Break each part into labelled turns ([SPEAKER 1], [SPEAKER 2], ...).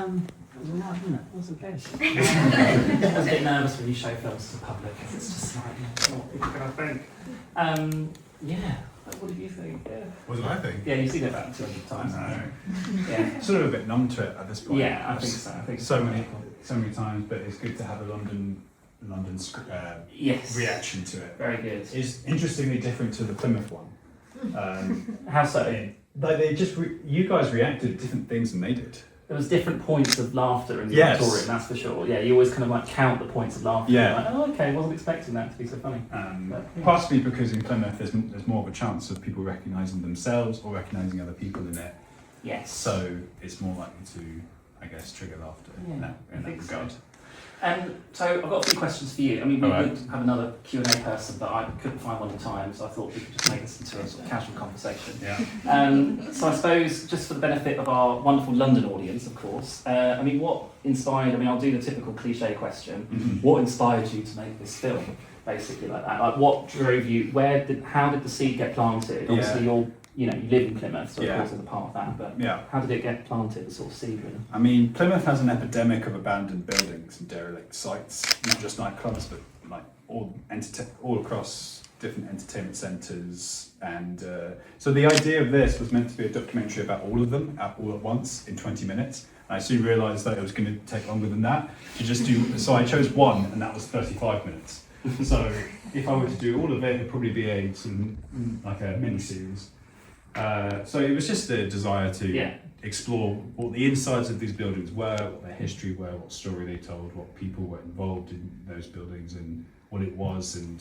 [SPEAKER 1] No, isn't it? That's okay. I was a bit nervous when you show films to the public, because it's just like, what people are going to think. Yeah, what did you think? Yeah.
[SPEAKER 2] What did I think?
[SPEAKER 1] Yeah, you've seen it about 200 times.
[SPEAKER 2] No.
[SPEAKER 1] Yeah.
[SPEAKER 2] Sort of a bit numb to it at this point.
[SPEAKER 1] Yeah, I think so. I think
[SPEAKER 2] so many times, but it's good to have a London
[SPEAKER 1] yes.
[SPEAKER 2] reaction to it.
[SPEAKER 1] Very good.
[SPEAKER 2] It's interestingly different to the Plymouth one.
[SPEAKER 1] How so?
[SPEAKER 2] Like you guys reacted to different things than they did.
[SPEAKER 1] There was different points of laughter in the
[SPEAKER 2] Yes.
[SPEAKER 1] auditorium, that's for sure. Yeah, you always kind of like count the points of laughter.
[SPEAKER 2] Yeah.
[SPEAKER 1] Like, oh, okay, wasn't expecting that to be so funny. But, yeah.
[SPEAKER 2] Possibly because in Plymouth there's more of a chance of people recognising themselves or recognising other people in it.
[SPEAKER 1] Yes.
[SPEAKER 2] So it's more likely to, I guess, trigger laughter in that regard.
[SPEAKER 1] So. So I've got a few questions for you. I mean, we would have another Q&A person, but I couldn't find one in time, so I thought we could just make this into a sort of casual conversation.
[SPEAKER 2] Yeah.
[SPEAKER 1] So I suppose, just for the benefit of our wonderful London audience, of course, I mean, what inspired, I mean, I'll do the typical cliche question, what inspired you to make this film, basically, like that? Like, what drove you, how did the seed get planted? Obviously, you live in Plymouth, so of course it's a part of that, but how did it get planted, the sort of seed, really?
[SPEAKER 2] I mean, Plymouth has an epidemic of abandoned buildings and derelict sites, not just nightclubs, but like all across different entertainment centres. And so the idea of this was meant to be a documentary about all of them, all at once, in 20 minutes. And I soon realised that it was going to take longer than that to just do, so I chose one, and that was 35 minutes. So if I were to do all of it, it'd probably be like a mini-series. So it was just a desire to explore what the insides of these buildings were, what their history were, what story they told, what people were involved in those buildings, and what it was, and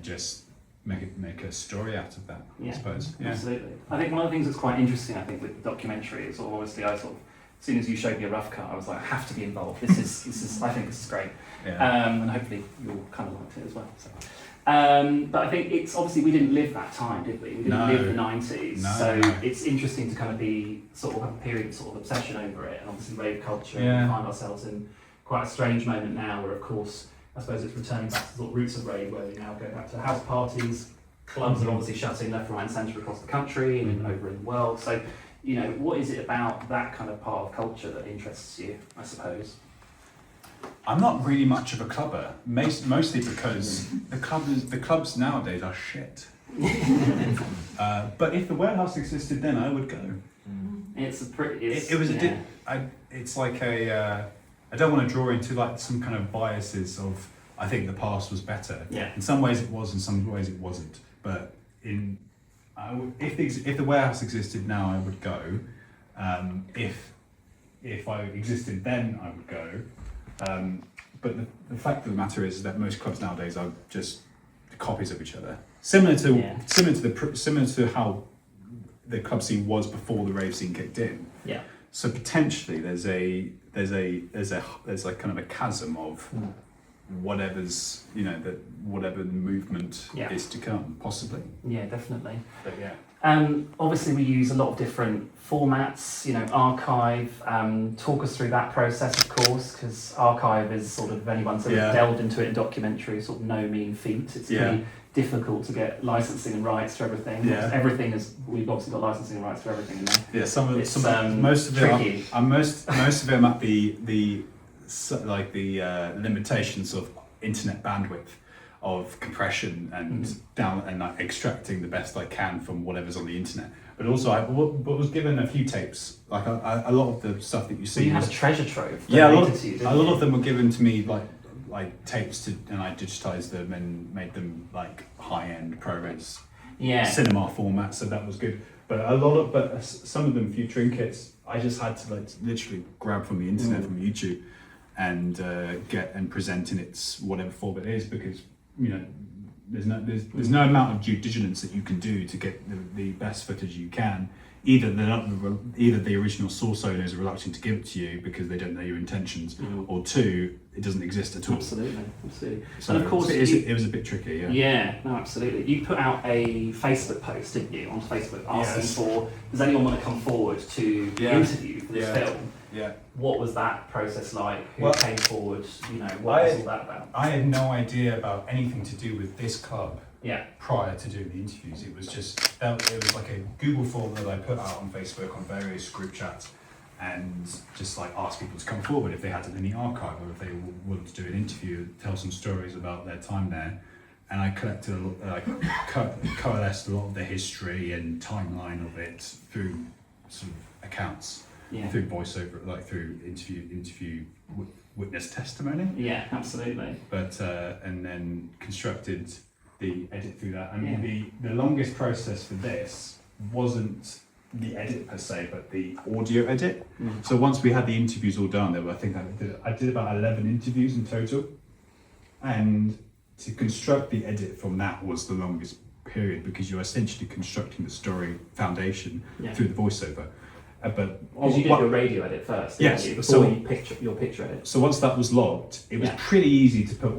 [SPEAKER 2] just make a story out of that. I suppose. Yeah,
[SPEAKER 1] absolutely. I think one of the things that's quite interesting, I think, with the documentary is obviously as soon as you showed me a rough cut, I was like, I have to be involved. This is I think this is great, and hopefully you'll kind of liked it as well. So. But I think it's obviously we didn't live that time, did we? We didn't live the 90s, so it's interesting to kind of be sort of have a period sort of obsession over it, and obviously rave culture. And we find ourselves in quite a strange moment now, where of course I suppose it's returning back to the sort of roots of rave, where we now go back to house parties, clubs are obviously shutting left, right, and centre across the country and even over in the world. So, what is it about that kind of part of culture that interests you? I suppose.
[SPEAKER 2] I'm not really much of a clubber, mostly because the clubs nowadays are shit. But if the warehouse existed then, I would go. It's like I don't want to draw into like some kind of biases of I think the past was better.
[SPEAKER 1] Yeah.
[SPEAKER 2] In some ways it was, in some ways it wasn't. But if the warehouse existed now, I would go. If I existed then, I would go. But the fact of the matter is that most clubs nowadays are just copies of each other. Similar to how the club scene was before the rave scene kicked in.
[SPEAKER 1] Yeah.
[SPEAKER 2] So potentially there's like kind of a chasm of whatever's whatever the movement is to come, possibly.
[SPEAKER 1] Yeah, definitely.
[SPEAKER 2] But yeah.
[SPEAKER 1] Obviously we use a lot of different formats, archive, talk us through that process, of course, because archive is sort of, if anyone's ever delved into it in documentary, sort of no mean feat. It's pretty difficult to get licensing and rights to everything. Everything we've obviously got licensing and rights to everything in there. Most of it might be the limitations of internet bandwidth, of compression and like extracting the best I can from whatever's on the internet. But also, I was given a few tapes. Like a lot of the stuff that you see. You had a treasure trove.
[SPEAKER 2] Yeah, a lot of them were given to me like tapes and I digitized them and made them like high-end ProRes cinema format. So that was good. But some of them, few trinkets, I just had to like literally grab from the internet, from YouTube, and get and present in its whatever form it is, because there's no amount of due diligence that you can do to get the best footage you can. Either the original source owner is reluctant to give it to you because they don't know your intentions, or two, it doesn't exist at all.
[SPEAKER 1] Absolutely.
[SPEAKER 2] So
[SPEAKER 1] and of course,
[SPEAKER 2] it was a bit tricky.
[SPEAKER 1] Yeah, no, absolutely. You put out a Facebook post, didn't you, on Facebook, asking for, does anyone want to come forward to interview for this film?
[SPEAKER 2] Yeah.
[SPEAKER 1] What was that process like? Who came forward? What was all that about?
[SPEAKER 2] I had no idea about anything to do with this club.
[SPEAKER 1] Yeah.
[SPEAKER 2] Prior to doing the interviews, it was like a Google form that I put out on Facebook on various group chats, and just like ask people to come forward if they had any archive or if they wanted to do an interview, tell some stories about their time there. And I collected, coalesced a lot of the history and timeline of it through sort of accounts, through voiceover, like through interview witness testimony.
[SPEAKER 1] Yeah, absolutely.
[SPEAKER 2] But and then constructed the edit through that. I mean, the longest process for this wasn't the edit per se, but the audio edit. So once we had the interviews all done, I did about 11 interviews in total, and to construct the edit from that was the longest period, because you're essentially constructing the story foundation through the voiceover. But
[SPEAKER 1] because you did your radio edit first,
[SPEAKER 2] yes,
[SPEAKER 1] you? Before your picture edit.
[SPEAKER 2] So once that was logged, it was pretty easy to put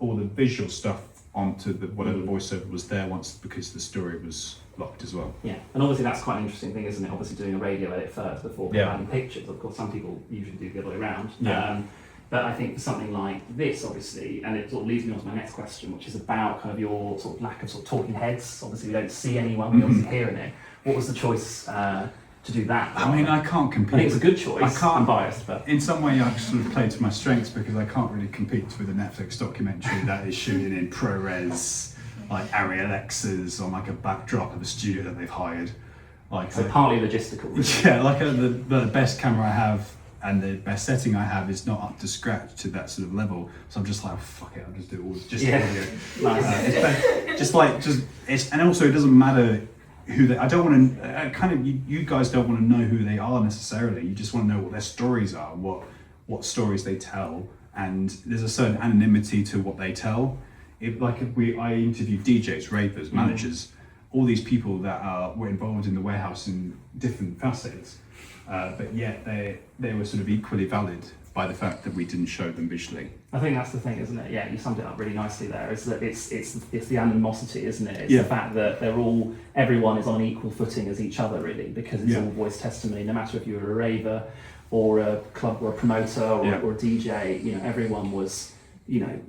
[SPEAKER 2] all the visual stuff onto whatever voiceover was there because the story was locked as well.
[SPEAKER 1] Yeah, and obviously that's quite an interesting thing, isn't it? Obviously doing a radio edit first before providing pictures. Of course, some people usually do the other way around. But I think for something like this, obviously, and it sort of leads me on to my next question, which is about kind of your sort of lack of sort of talking heads. Obviously, we don't see anyone, we obviously hear it. What was the choice to do that?
[SPEAKER 2] I mean, I can't compete.
[SPEAKER 1] I think it's a good choice. I'm biased, but
[SPEAKER 2] in some way, I've sort of played to my strengths, because I can't really compete with a Netflix documentary that is shooting in ProRes, like Arri Alexas on like a backdrop of a studio that they've hired. Like
[SPEAKER 1] so partly logistical. Really.
[SPEAKER 2] Yeah, like the best camera I have and the best setting I have is not up to scratch to that sort of level. So I'm just like, oh, fuck it, I'll just do it all audio. And also it doesn't matter who they. I don't want to. You guys don't want to know who they are necessarily. You just want to know what their stories are, what stories they tell, and there's a certain anonymity to what they tell. I interviewed DJs, ravers, managers, all these people that were involved in the warehouse in different facets, but yet they were sort of equally valid by the fact that we didn't show them visually.
[SPEAKER 1] I think that's the thing, isn't it? Yeah, you summed it up really nicely there. Is that it's the animosity, isn't it? It's the fact that everyone is on an equal footing as each other, really, because it's all voice testimony. No matter if you were a raver or a club or a promoter or a DJ, everyone was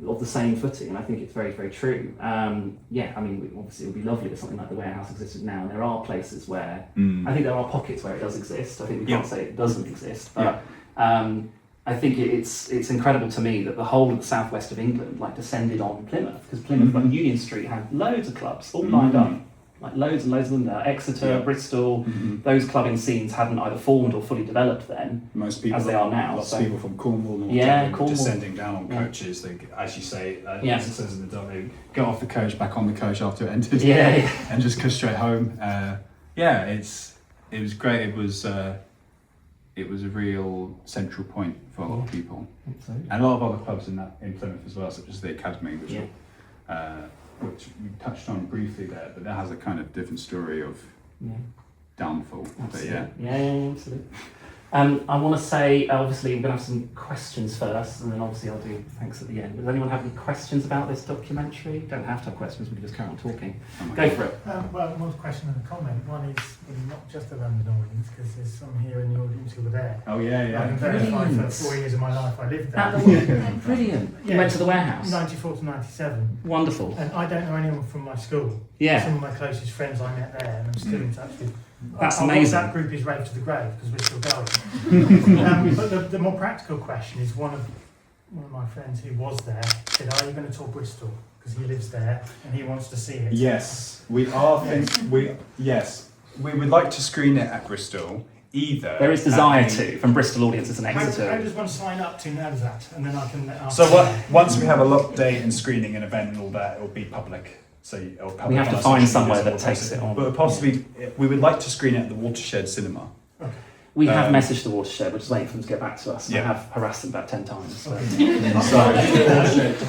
[SPEAKER 1] of the same footing, and I think it's very, very true. I mean, obviously it would be lovely if something like the warehouse existed now, and there are places where, I think there are pockets where it does exist. I think we can't say it doesn't exist, but I think it's incredible to me that the whole of the southwest of England descended on Plymouth, because Plymouth, like Union Street, had loads of clubs all lined up. Like loads and loads of them there. Exeter, Bristol, those clubbing scenes hadn't either formed or fully developed then,
[SPEAKER 2] most people,
[SPEAKER 1] as they are now.
[SPEAKER 2] Lots of people from Cornwall and descending down on coaches. They, as you say, as it says in the doc, they go off the coach, back on the coach after it ended, and just go straight home. It was great. It was a real central point for a lot of people, and a lot of other clubs in Plymouth as well, such as the Academy, which we touched on briefly there, but that has a kind of different story of downfall.
[SPEAKER 1] Absolutely. But absolutely. I want to say, obviously, we're going to have some questions first, and then obviously I'll do thanks at the end. Does anyone have any questions about this documentary? Don't have to have questions, we can just carry on talking. Go for it.
[SPEAKER 3] Well, one question and a comment. One is not just a London audience, because there's some here in the audience who were there.
[SPEAKER 2] Oh, yeah.
[SPEAKER 3] I can verify for 4 years of my life I lived there.
[SPEAKER 1] Brilliant. You went to the warehouse?
[SPEAKER 3] 94 to 97.
[SPEAKER 1] Wonderful.
[SPEAKER 3] And I don't know anyone from my school.
[SPEAKER 1] Yeah.
[SPEAKER 3] Some of my closest friends I met there, and I'm still in touch with.
[SPEAKER 1] That's amazing.
[SPEAKER 3] That group is Rave to the Grave, because we're still going. But the more practical question is, one of my friends who was there said, "Are you going to tour Bristol? Because he lives there and he wants to see it."
[SPEAKER 2] Yes, we are. We would like to screen it at Bristol. Either
[SPEAKER 1] there is desire from Bristol audiences and Exeter.
[SPEAKER 3] How does one sign up to know that, and then I can?
[SPEAKER 2] Once we have a lock date and screening and event and all that, it will be public. So
[SPEAKER 1] we have to find somewhere that takes it on.
[SPEAKER 2] But possibly, we would like to screen it at the Watershed Cinema.
[SPEAKER 3] Okay.
[SPEAKER 1] We have messaged the Watershed, which is waiting for them to get back to us. I have harassed them about 10 times. So,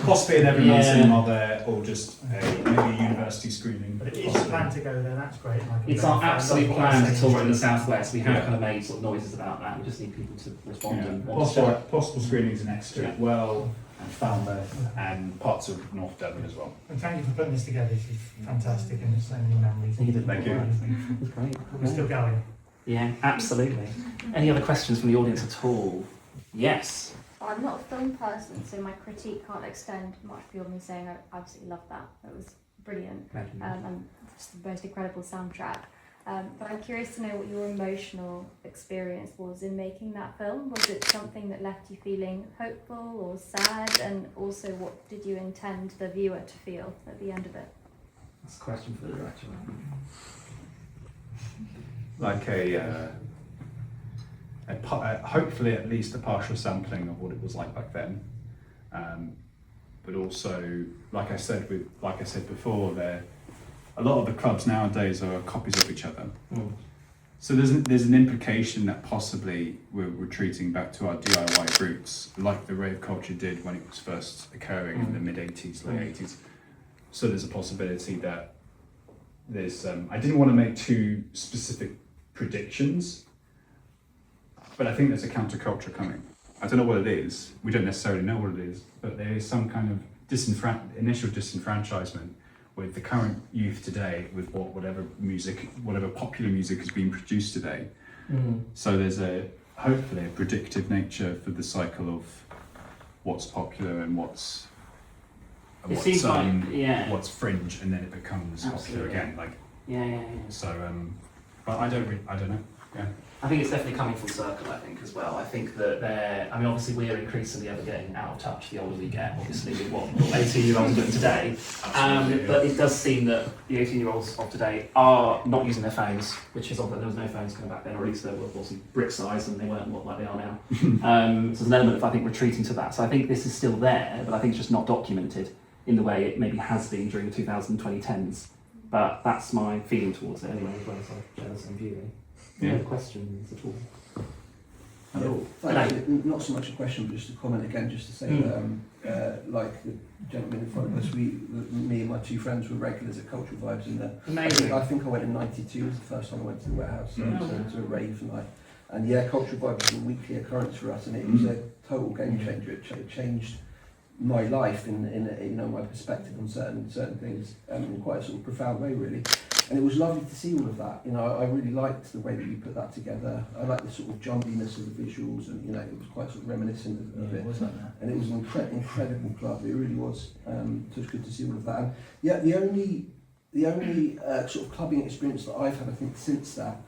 [SPEAKER 2] possibly an everyone cinema there, or just maybe a university screening.
[SPEAKER 3] But if you plan to go there, that's great.
[SPEAKER 1] It's our absolute plan to tour in the southwest. We have kind of made sort of noises about that. We just need people to respond and
[SPEAKER 2] possible screenings in Exeter as well, and Falmouth, and parts of North Devon as well.
[SPEAKER 3] And thank you for putting this together. This is fantastic, and there's so many memories.
[SPEAKER 2] Thank you.
[SPEAKER 1] It's great.
[SPEAKER 3] We're still going.
[SPEAKER 1] Yeah, absolutely. Any other questions from the audience at all? Yes.
[SPEAKER 4] I'm not a film person, so my critique can't extend much beyond me saying I absolutely loved that. It was brilliant, and just the most incredible soundtrack. but I'm curious to know what your emotional experience was in making that film. Was it something that left you feeling hopeful or sad? And also, what did you intend the viewer to feel at the end of it?
[SPEAKER 1] That's a question for the director.
[SPEAKER 2] Like hopefully at least a partial sampling of what it was like back then, but also, like I said before, a lot of the clubs nowadays are copies of each other.
[SPEAKER 1] Mm.
[SPEAKER 2] So there's an implication that possibly we're retreating back to our DIY roots, like the rave culture did when it was first occurring in the mid 80s, late 80s. So there's a possibility that there's. I didn't want to make too specific predictions, but I think there's a counterculture coming. I don't know what it is. We don't necessarily know what it is, but there is some kind of initial disenfranchisement with the current youth today, with whatever popular music is being produced today.
[SPEAKER 1] Mm.
[SPEAKER 2] So there's hopefully a predictive nature for the cycle of what's popular and what's fringe, and then it becomes popular again. Like
[SPEAKER 1] yeah.
[SPEAKER 2] so. But I don't know. Yeah.
[SPEAKER 1] I think it's definitely coming full circle, I think, as well. I think that obviously we're increasingly ever getting out of touch the older we get, obviously, with what 18-year-olds are doing today. But it does seem that the 18-year-olds of today are not using their phones, which is odd that there was no phones coming back then, or at least they were obviously brick size and they weren't like they are now. So there's an element of, I think, retreating to that. So I think this is still there, but I think it's just not documented in the way it maybe has been during the 2010s. But that's my feeling towards it anyway, as well, so I share the same view, really.
[SPEAKER 2] Yeah.
[SPEAKER 1] No questions at all.
[SPEAKER 5] Thank you. Not so much a question, but just a comment again, just to say that, like the gentleman in front of us, me and my two friends were regulars at Cultural Vibes in there.
[SPEAKER 1] Amazing.
[SPEAKER 5] I think I went in '92 was the first time I went to the warehouse, so to a rave night. And yeah, Cultural Vibes was a weekly occurrence for us, and it was a total game changer. It changed my life in my perspective on certain things in quite a sort of profound way, really. And it was lovely to see all of that. I really liked the way that you put that together. I liked the sort of jumbiness of the visuals, and it was quite sort of reminiscent of it.
[SPEAKER 6] It was like that.
[SPEAKER 5] And it was an incredible club. It really was. So it's good to see all of that. And yeah, the only sort of clubbing experience that I've had, I think, since that,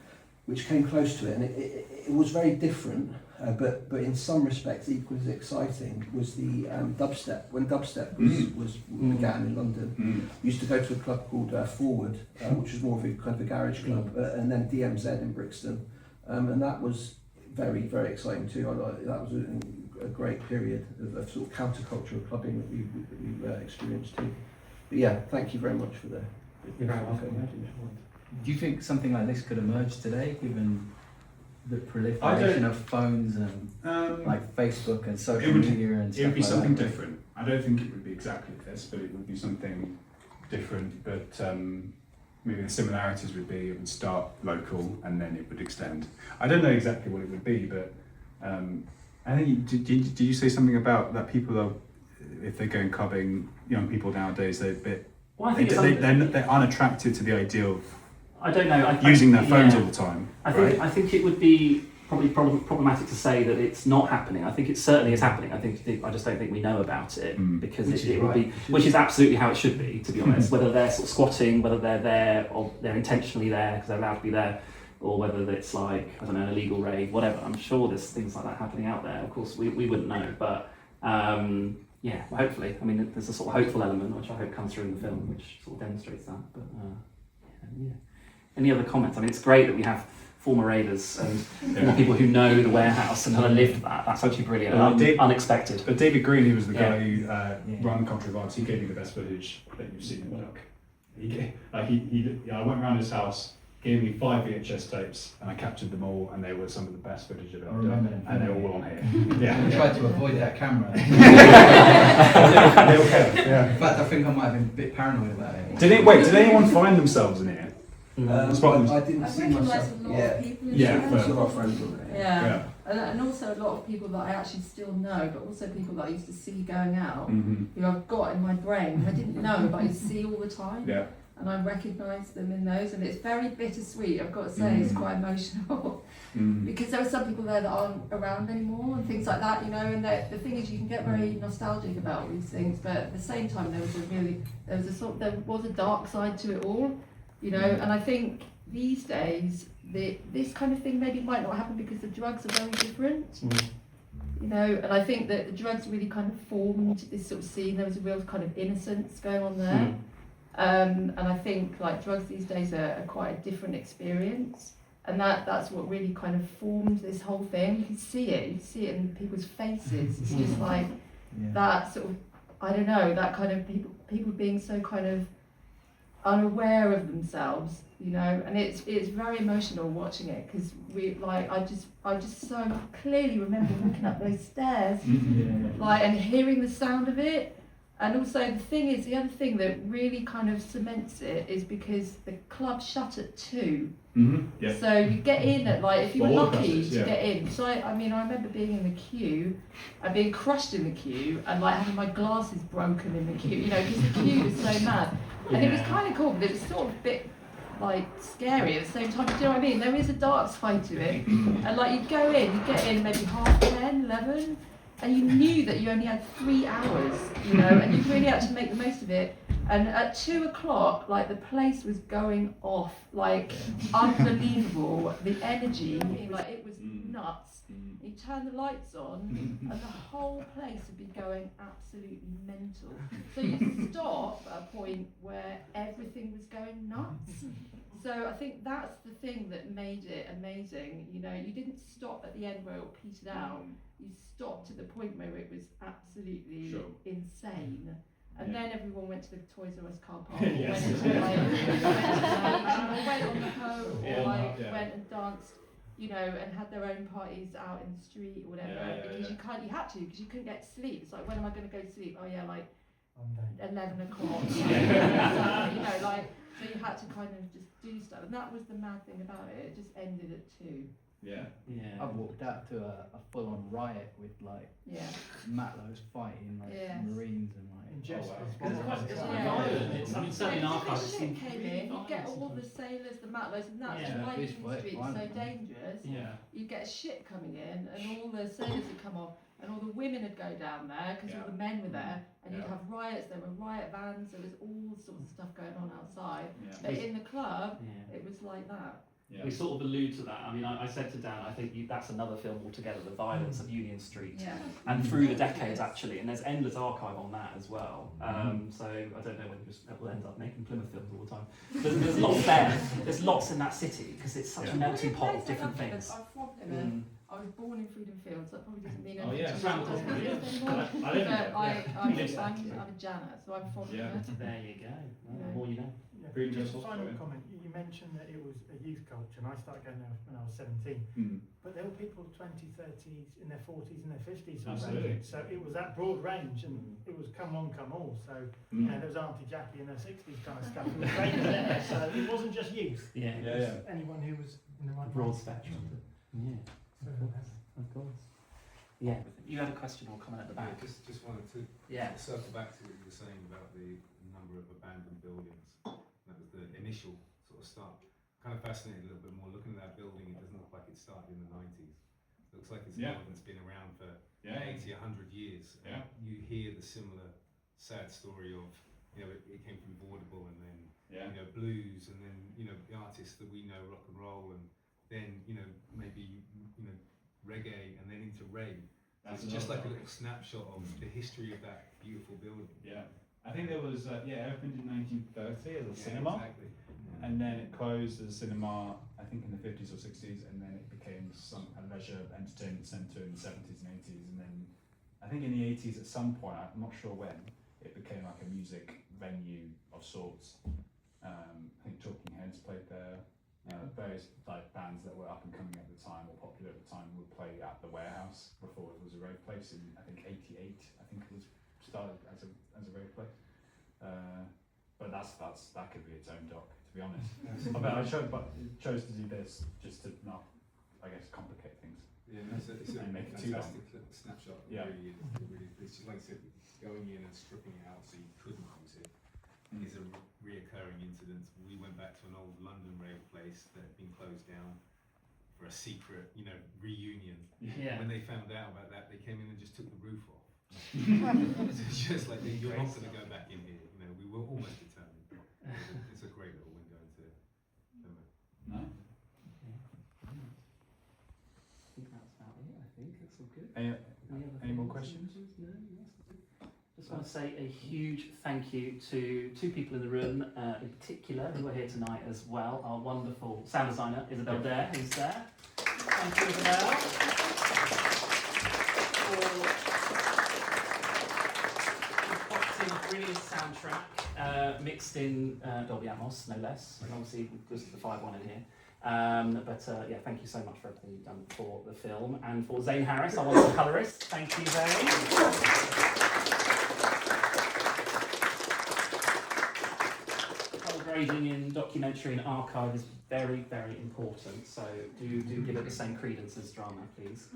[SPEAKER 5] which came close to it, and it was very different, but in some respects equally as exciting, was the dubstep. When dubstep was began in London, we used to go to a club called Forward, which was more of a kind of a garage club, and then DMZ in Brixton, and that was very, very exciting too. That was a great period of sort of countercultural clubbing that we experienced too. But yeah, thank you very much for the.
[SPEAKER 1] You're very welcome.
[SPEAKER 6] Do you think something like this could emerge today, given the proliferation of phones and like Facebook and social media and stuff?
[SPEAKER 2] It would be
[SPEAKER 6] like
[SPEAKER 2] something
[SPEAKER 6] that?
[SPEAKER 2] different. I don't think it would be exactly this, but it would be something different. But maybe the similarities would be it would start local and then it would extend. I don't know exactly what it would be, but I think did you say something about that people are, if they're going clubbing, young people nowadays, they're a bit.
[SPEAKER 1] Well, I think
[SPEAKER 2] they're unattracted to the idea of
[SPEAKER 1] I don't know.
[SPEAKER 2] using their phones all the time.
[SPEAKER 1] I think it would be probably problematic to say that it's not happening. I think it certainly is happening. I just don't think we know about it because it would be, which is absolutely how it should be, to be honest. Whether they're sort of squatting, whether they're there or they're intentionally there because they're allowed to be there, or whether it's like, I don't know, an illegal rave, whatever. I'm sure there's things like that happening out there. Of course, we wouldn't know, but yeah, well, hopefully. I mean, there's a sort of hopeful element which I hope comes through in the film, which sort of demonstrates that. But yeah. Any other comments? I mean, it's great that we have former ravers and people who know the warehouse and have lived that. That's actually brilliant and unexpected.
[SPEAKER 2] But David Green, who was the guy who ran Cultural Vibes, he gave me the best footage that you've seen in the doc. I went around his house, gave me 5 VHS tapes, and I captured them all, and they were some of the best footage I've ever done. And they're all on here. Yeah.
[SPEAKER 6] I tried to avoid that camera.
[SPEAKER 2] They all kept, yeah.
[SPEAKER 6] In fact, I think I might have been a bit paranoid about it.
[SPEAKER 2] Did anyone find themselves in here?
[SPEAKER 5] I didn't see myself.
[SPEAKER 7] A lot of people in
[SPEAKER 2] Yeah,
[SPEAKER 7] there.
[SPEAKER 5] Most of our friends were there.
[SPEAKER 7] Yeah. And also a lot of people that I actually still know, but also people that I used to see going out, who I've got in my brain. I didn't know, but I see all the time.
[SPEAKER 2] Yeah.
[SPEAKER 7] And I recognise them in those, and it's very bittersweet. I've got to say, it's quite emotional because there are some people there that aren't around anymore and things like that, And the thing is, you can get very nostalgic about all these things, but at the same time, there was a dark side to it all, And I think these days, this kind of thing maybe might not happen because the drugs are very different. You know, and I think that the drugs really kind of formed this sort of scene. There was a real kind of innocence going on there. And I think like drugs these days are quite a different experience. And that's what really kind of formed this whole thing. You can see it in people's faces. It's just like that sort of, I don't know, that kind of people being so kind of unaware of themselves, you know, and it's very emotional watching it because I just so clearly remember walking up those stairs, like, and hearing the sound of it. And also the other thing that really kind of cements it is because the club shut at 2. So you get in at like, if you were lucky to get in. So I mean, I remember being in the queue and being crushed in the queue and like having my glasses broken in the queue, you know, because the queue was so mad. And it was kind of cool, but it was sort of a bit like scary at the same time. Do you know what I mean? There is a dark side to it. And like you get in maybe 10:30, 11. And you knew that you only had 3 hours, you know, and you really had to make the most of it. And at 2 o'clock, like the place was going off, like unbelievable. The energy, like it was nuts. You turn the lights on, and the whole place would be going absolutely mental. So you stop at a point where everything was going nuts. So I think that's the thing that made it amazing. You know, you didn't stop at the end where it all petered out. You stopped at the point where it was absolutely insane. And then everyone went to the Toys R Us car park, or went on the Ho, or went and danced, you know, and had their own parties out in the street or whatever. Because you had to, because you couldn't get to sleep. It's like, when am I going to go to sleep? Oh yeah, like 11 o'clock. So, you know, like, so you had to kind of just do stuff. And that was the mad thing about it. It just ended at 2.
[SPEAKER 6] I walked out to a full-on riot with like Matlows fighting like Marines and like.
[SPEAKER 3] It's
[SPEAKER 1] violent. It's certainly in our
[SPEAKER 7] If shit came in, you'd get all the sailors, the Matlows, and that's why Union Street is so dangerous. You'd get a ship coming in, and all the sailors would come off, and all the women would go down there because all the men were there, and you'd have riots. There were riot vans. There was all sorts of stuff going on outside. But in the club, it was like that.
[SPEAKER 1] We sort of allude to that. I mean, I said to Dan, I think that's another film altogether, the violence of Union Street. And through the decades, actually, and there's endless archive on that as well. So I don't know whether we'll end up making Plymouth films all the time. There's lots there. There's lots in that city, because it's such a melting pot of different things.
[SPEAKER 7] I'm from Plymouth. I was born in Freedom Fields. That probably doesn't mean anything
[SPEAKER 1] yeah.
[SPEAKER 7] to you, doesn't it anymore? I'm a Janet, so I'm from Plymouth.
[SPEAKER 1] There you go. The more you know.
[SPEAKER 3] Just a final comment. You mentioned that it was a youth culture, and I started going there when I was 17. But there were people 20, 30s, in their 40s and their 50s.
[SPEAKER 2] Absolutely.
[SPEAKER 3] So it was that broad range, and it was come one, come all. So you know, there was Auntie Jackie in her 60s kind of stuff. It was great there. So it wasn't just youth. It was anyone who was in the right
[SPEAKER 1] broad spectrum. Of course. Yeah. You had a question or comment at the back.
[SPEAKER 8] Just wanted to circle back to what you were saying about the number of abandoned buildings. That was the initial sort of start. Kind of fascinated a little bit more looking at that building. It doesn't look like it started in the 90s. It looks like it's a building that's been around for 80, 100 years. You hear the similar sad story of, you know, it came from vaudeville and then you know, blues, and then, you know, the artists that we know, rock and roll, and then, you know, maybe, you know, reggae, and then into rave. It's just like a little snapshot of the history of that beautiful building.
[SPEAKER 2] I think there was, it opened in 1930 as a cinema,
[SPEAKER 8] exactly.
[SPEAKER 2] And then it closed as a cinema, I think in the 50s or 60s, and then it became a leisure entertainment centre in the 70s and 80s, and then I think in the 80s at some point, I'm not sure when, it became like a music venue of sorts. I think Talking Heads played there. Various like bands that were up and coming at the time or popular at the time would play at the Warehouse before it was a rave place in, I think, 88. I think it was started as a rave place. But that could be its own doc, to be honest. But I chose to do this just to not, I guess, complicate things.
[SPEAKER 8] It's a
[SPEAKER 2] make it too long.
[SPEAKER 8] fantastic snapshot. It really is. It's just like I said, going in and stripping it out so you couldn't use it is a reoccurring incident. We went back to an old London rave place that had been closed down for a secret, you know, reunion. When they found out about that, they came in and just took the roof off. It's just like, you're not going to go back in here. You know, we were almost determined. It's a great little window into Plymouth.
[SPEAKER 1] No? Just want to say a huge thank you to two people in the room, in particular, who are here tonight as well. Our wonderful sound designer, Isabel Dare, who's there. Thank you, Isabel. For a brilliant soundtrack, mixed in Dolby Atmos, no less, and obviously just the 5.1 in here. Yeah, thank you so much for everything you've done for the film, and for Zane Harris, our wonderful colourist. Thank you, Zane. Grading in documentary and archive is very, very important, so do give it the same credence as drama, please.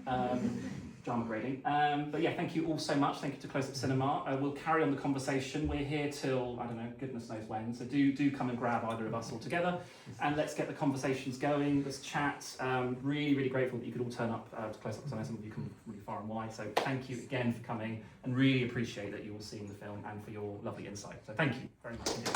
[SPEAKER 1] Drama grading. But yeah, thank you all so much. Thank you to Close Up Cinema. We'll carry on the conversation. We're here till, I don't know, goodness knows when, so do come and grab either of us all together, and let's get the conversations going. Let's chat. Really, really grateful that you could all turn up to Close Up, because I know some of you come really far and wide, so thank you again for coming, and really appreciate that you're all seeing the film and for your lovely insight. So thank you very much indeed.